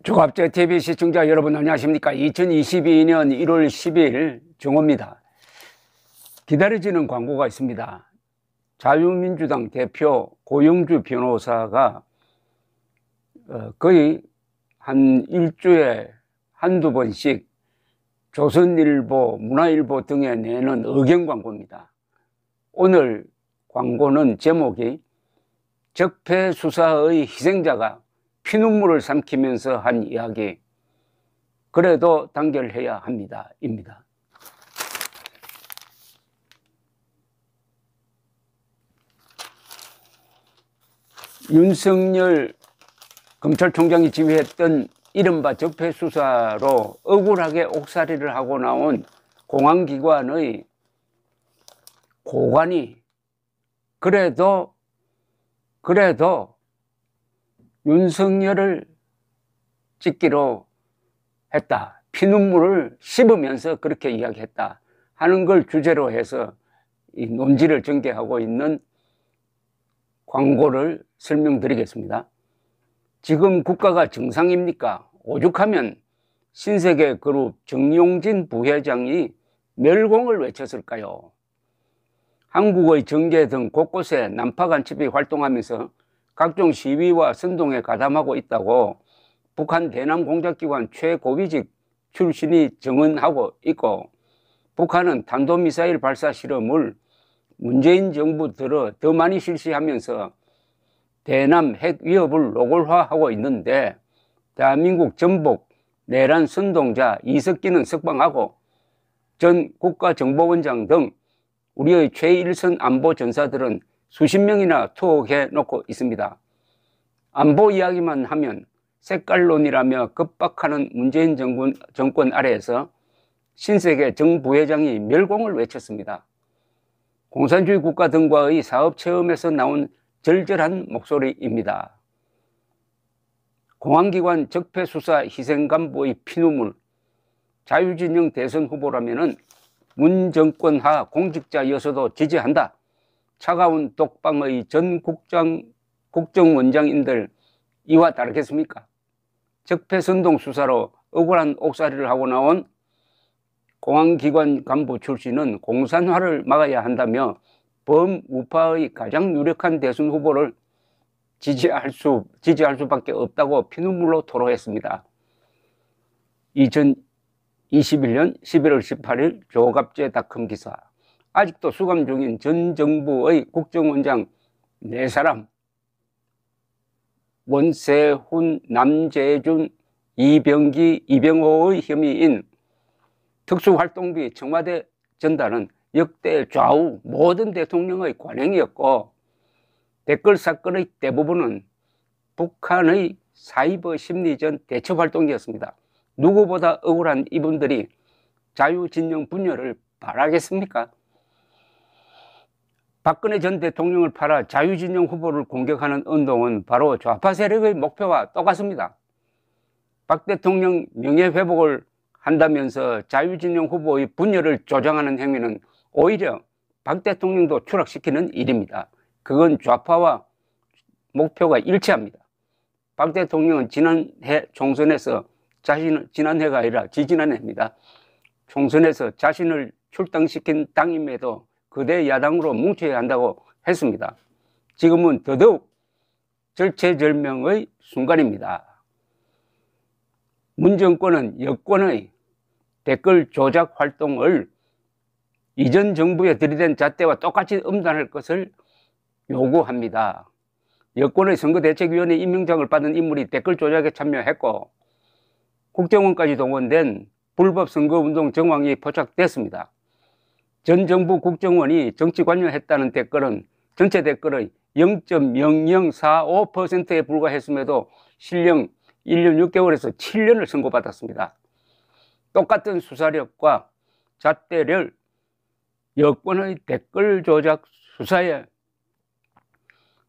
조갑제 TV 시청자 여러분 안녕하십니까? 2022년 1월 10일 정오입니다. 기다려지는 광고가 있습니다. 자유민주당 대표 고영주 변호사가 거의 한 일주에 한두 번씩 조선일보, 문화일보 등에 내는 의견 광고입니다. 오늘 광고는 제목이 적폐수사의 희생자가 피눈물을 삼키면서 한 이야기, 그래도 단결해야 합니다 입니다. 윤석열 검찰총장이 지휘했던 이른바 적폐수사로 억울하게 옥살이를 하고 나온 공안기관의 고관이 그래도 윤석열을 찍기로 했다. 피눈물을 씹으면서 그렇게 이야기했다 하는 걸 주제로 해서 이 논지를 전개하고 있는 광고를 설명드리겠습니다. 지금 국가가 정상입니까? 오죽하면 신세계그룹 정용진 부회장이 멸공을 외쳤을까요? 한국의 정계 등 곳곳에 난파 간첩이 활동하면서 각종 시위와 선동에 가담하고 있다고 북한 대남 공작기관 최고위직 출신이 증언하고 있고, 북한은 탄도미사일 발사 실험을 문재인 정부 들어 더 많이 실시하면서 대남 핵 위협을 노골화하고 있는데, 대한민국 전복 내란 선동자 이석기는 석방하고 전 국가정보원장 등 우리의 최일선 안보 전사들은 수십 명이나 투옥해 놓고 있습니다. 안보 이야기만 하면 색깔론이라며 급박하는 문재인 정권 아래에서 신세계 정 부회장이 멸공을 외쳤습니다. 공산주의 국가 등과의 사업 체험에서 나온 절절한 목소리입니다. 공안기관 적폐수사 희생간부의 피눈물, 자유진영 대선 후보라면은 문 정권 하 공직자여서도 지지한다. 차가운 독방의 전 국정원장인들 이와 다르겠습니까? 적폐선동 수사로 억울한 옥살이를 하고 나온 공안기관 간부 출신은 공산화를 막아야 한다며 범우파의 가장 유력한 대선 후보를 지지할 수밖에 없다고 피눈물로 토로했습니다. 2021년 11월 18일 조갑제닷컴 기사. 아직도 수감 중인 전 정부의 국정원장 4사람, 원세훈, 남재준, 이병기, 이병호의 혐의인 특수활동비 청와대 전단은 역대 좌우 모든 대통령의 관행이었고, 댓글 사건의 대부분은 북한의 사이버 심리전 대처활동이었습니다. 누구보다 억울한 이분들이 자유진영 분열을 바라겠습니까? 박근혜 전 대통령을 팔아 자유진영 후보를 공격하는 운동은 바로 좌파 세력의 목표와 똑같습니다. 박 대통령 명예회복을 한다면서 자유진영 후보의 분열을 조장하는 행위는 오히려 박 대통령도 추락시키는 일입니다. 그건 좌파와 목표가 일치합니다. 박 대통령은 지난해 총선에서 지난해가 아니라 지지난해입니다. 총선에서 자신을 출당시킨 당임에도 거대 야당으로 뭉쳐야 한다고 했습니다. 지금은 더더욱 절체절명의 순간입니다. 문 정권은 여권의 댓글 조작 활동을 이전 정부에 들이댄 잣대와 똑같이 엄단할 것을 요구합니다. 여권의 선거대책위원회 임명장을 받은 인물이 댓글 조작에 참여했고 국정원까지 동원된 불법 선거운동 정황이 포착됐습니다. 전 정부 국정원이 정치 관여했다는 댓글은 전체 댓글의 0.0045%에 불과했음에도 실형 1년 6개월에서 7년을 선고받았습니다. 똑같은 수사력과 잣대를 여권의 댓글 조작 수사에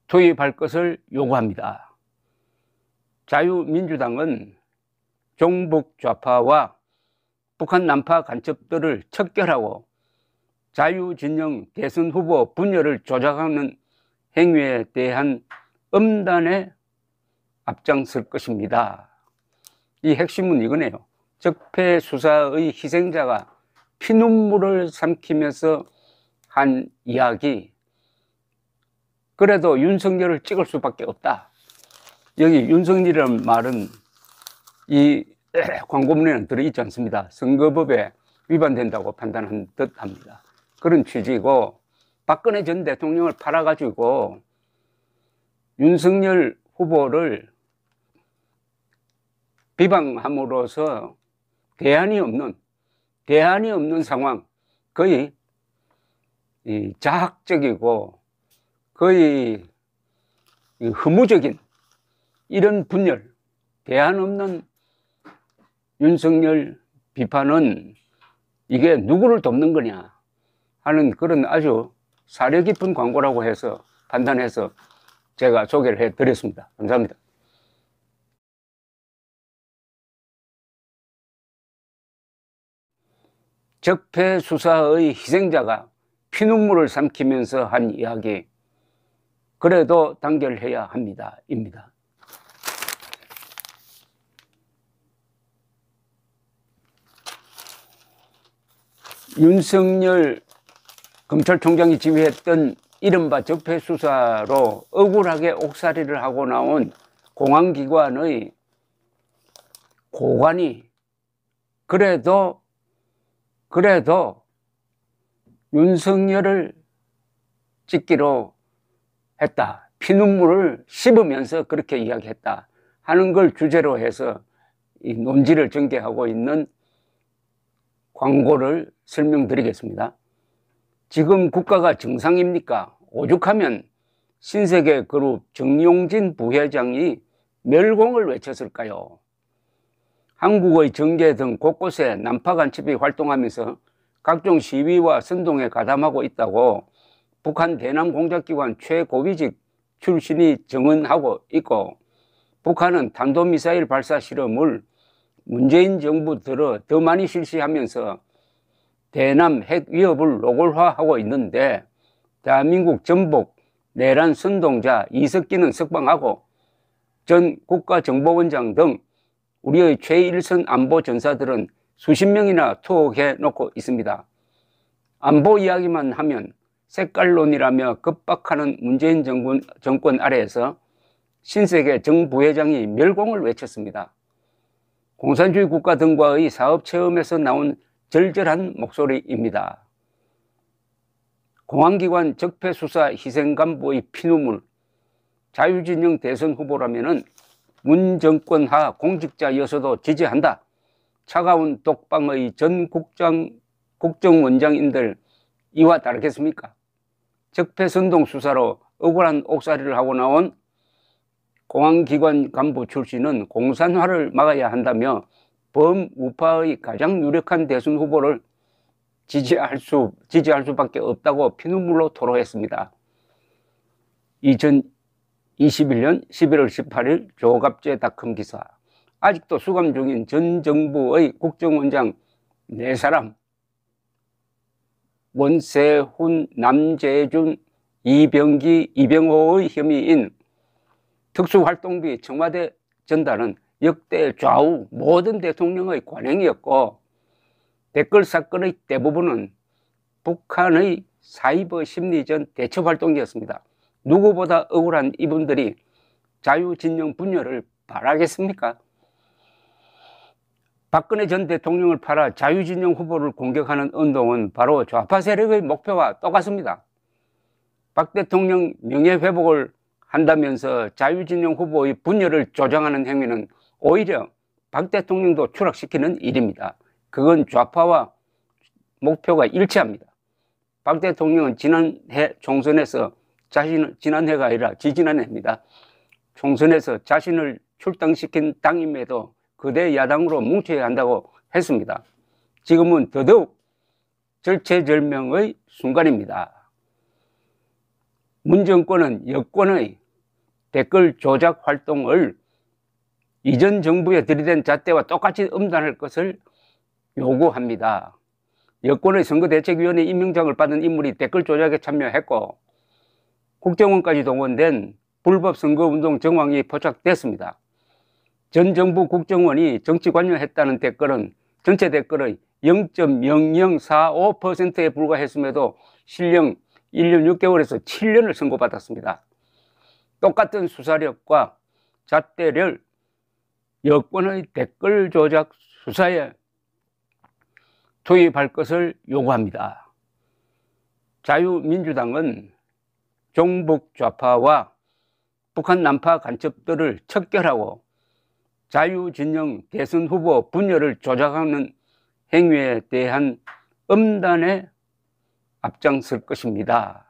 투입할 것을 요구합니다. 자유민주당은 종북 좌파와 북한 난파 간첩들을 척결하고 자유진영 대선 후보 분열을 조작하는 행위에 대한 엄단에 앞장설 것입니다. 이 핵심은 이거네요. 적폐 수사의 희생자가 피눈물을 삼키면서 한 이야기. 그래도 윤석열을 찍을 수밖에 없다. 여기 윤석열이라는 말은 이 광고문에는 들어있지 않습니다. 선거법에 위반된다고 판단한 듯합니다. 그런 취지고, 박근혜 전 대통령을 팔아가지고 윤석열 후보를 비방함으로써 대안이 없는 상황, 거의 자학적이고 거의 허무적인 이런 분열, 대안 없는 윤석열 비판은 이게 누구를 돕는 거냐 하는 그런 아주 사려 깊은 광고라고 해서 판단해서 제가 소개를 해드렸습니다. 감사합니다. 적폐 수사의 희생자가 피눈물을 삼키면서 한 이야기, 그래도 단결해야 합니다. 입니다. 윤석열 검찰총장이 지휘했던 이른바 적폐 수사로 억울하게 옥살이를 하고 나온 공안기관의 고관이 그래도 윤석열을 찍기로 했다. 피눈물을 씹으면서 그렇게 이야기했다 하는 걸 주제로 해서 이 논지를 전개하고 있는 광고를 설명드리겠습니다. 지금 국가가 정상입니까? 오죽하면 신세계그룹 정용진 부회장이 멸공을 외쳤을까요? 한국의 정계 등 곳곳에 난파 간첩이 활동하면서 각종 시위와 선동에 가담하고 있다고 북한 대남 공작기관 최고위직 출신이 증언하고 있고, 북한은 탄도미사일 발사 실험을 문재인 정부 들어 더 많이 실시하면서 대남 핵 위협을 노골화하고 있는데, 대한민국 전복 내란 선동자 이석기는 석방하고 전 국가정보원장 등 우리의 최일선 안보 전사들은 수십 명이나 투옥해 놓고 있습니다. 안보 이야기만 하면 색깔론이라며 급박하는 문재인 정권 아래에서 신세계 정 부회장이 멸공을 외쳤습니다. 공산주의 국가 등과의 사업 체험에서 나온 절절한 목소리입니다. 공안기관 적폐수사 희생간부의 피눈물, 자유진영 대선 후보라면은 문 정권 하 공직자여서도 지지한다. 차가운 독방의 전 국정원장인들 이와 다르겠습니까? 적폐선동 수사로 억울한 옥살이를 하고 나온 공안기관 간부 출신은 공산화를 막아야 한다며 범우파의 가장 유력한 대선 후보를 지지할 수밖에 없다고 피눈물로 토로했습니다. 2021년 11월 18일 조갑제닷컴 기사. 아직도 수감 중인 전 정부의 국정원장 4사람, 원세훈, 남재준, 이병기, 이병호의 혐의인 특수활동비 청와대 전달은 역대 좌우 모든 대통령의 관행이었고, 댓글 사건의 대부분은 북한의 사이버 심리전 대처활동이었습니다. 누구보다 억울한 이분들이 자유진영 분열을 바라겠습니까? 박근혜 전 대통령을 팔아 자유진영 후보를 공격하는 운동은 바로 좌파 세력의 목표와 똑같습니다. 박 대통령 명예회복을 한다면서 자유진영 후보의 분열을 조장하는 행위는 오히려 박 대통령도 추락시키는 일입니다. 그건 좌파와 목표가 일치합니다. 박 대통령은 지난해 총선에서 지난해가 아니라 지지난해입니다. 총선에서 자신을 출당시킨 당임에도 그대 야당으로 뭉쳐야 한다고 했습니다. 지금은 더더욱 절체절명의 순간입니다. 문 정권은 여권의 댓글 조작 활동을 이전 정부에 들이댄 잣대와 똑같이 엄단할 것을 요구합니다. 여권의 선거대책위원회 임명장을 받은 인물이 댓글 조작에 참여했고 국정원까지 동원된 불법 선거운동 정황이 포착됐습니다. 전 정부 국정원이 정치 관여했다는 댓글은 전체 댓글의 0.0045%에 불과했음에도 실형 1년 6개월에서 7년을 선고받았습니다. 똑같은 수사력과 잣대를 여권의 댓글 조작 수사에 투입할 것을 요구합니다. 자유민주당은 종북 좌파와 북한 난파 간첩들을 척결하고 자유진영 대선 후보 분열을 조작하는 행위에 대한 엄단에 앞장설 것입니다.